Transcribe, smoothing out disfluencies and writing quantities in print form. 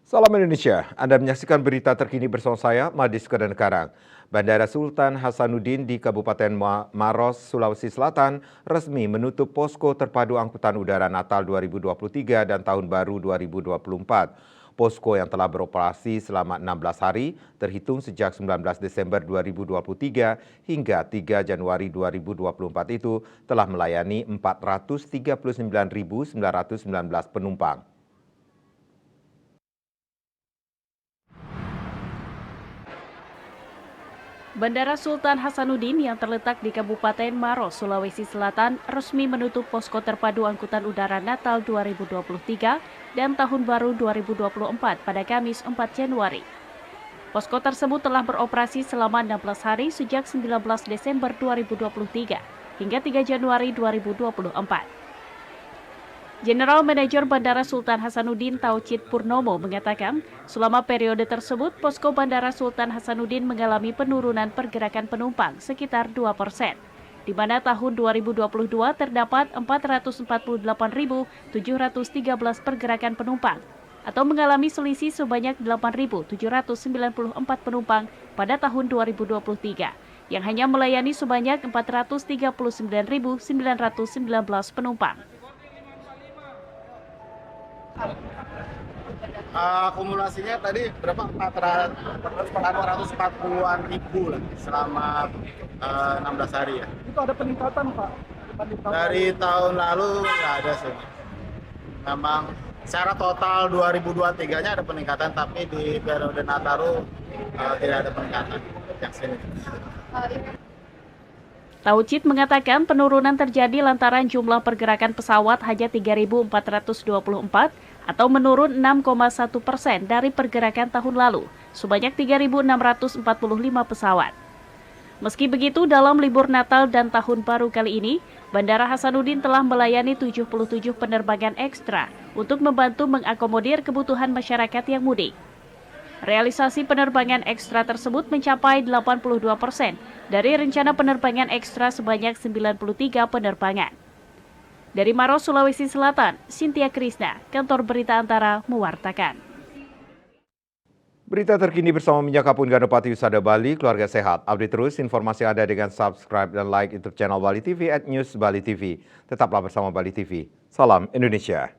Salam Indonesia, Anda menyaksikan berita terkini bersama saya, Madis Kedenkarang. Bandara Sultan Hasanuddin di Kabupaten Maros, Sulawesi Selatan resmi menutup posko terpadu angkutan udara Natal 2023 dan Tahun Baru 2024. Posko yang telah beroperasi selama 16 hari, terhitung sejak 19 Desember 2023 hingga 3 Januari 2024 itu telah melayani 439.919 penumpang. Bandara Sultan Hasanuddin yang terletak di Kabupaten Maros, Sulawesi Selatan resmi menutup posko terpadu angkutan udara Natal 2023 dan Tahun Baru 2024 pada Kamis 4 Januari. Posko tersebut telah beroperasi selama 16 hari sejak 19 Desember 2023 hingga 3 Januari 2024. General Manager Bandara Sultan Hasanuddin Taucid Purnomo mengatakan, selama periode tersebut, posko Bandara Sultan Hasanuddin mengalami penurunan pergerakan penumpang sekitar 2%, di mana tahun 2022 terdapat 448.713 pergerakan penumpang, atau mengalami selisih sebanyak 8.794 penumpang pada tahun 2023, yang hanya melayani sebanyak 439.919 penumpang. Akumulasinya tadi berapa? 440-an ribu lah selama 16 hari ya. Itu ada peningkatan Pak? Dari tahun lalu nggak ada sih. Memang secara total 2023-nya ada peningkatan, tapi di periode Nataru tidak ada peningkatan yang signifikan. Taucid mengatakan penurunan terjadi lantaran jumlah pergerakan pesawat hanya 3.424 atau menurun 6,1% dari pergerakan tahun lalu, sebanyak 3.645 pesawat. Meski begitu, dalam libur Natal dan Tahun Baru kali ini, Bandara Hasanuddin telah melayani 77 penerbangan ekstra untuk membantu mengakomodir kebutuhan masyarakat yang mudik. Realisasi penerbangan ekstra tersebut mencapai 82% dari rencana penerbangan ekstra sebanyak 93 penerbangan. Dari Maros, Sulawesi Selatan, Cynthia Krisna, Kantor Berita Antara mewartakan. Berita terkini bersama Minyak Kapun Ganopati Usada Bali, keluarga sehat. Update terus informasi Anda dengan subscribe dan like YouTube channel Bali TV @News Bali TV. Tetaplah bersama Bali TV. Salam Indonesia.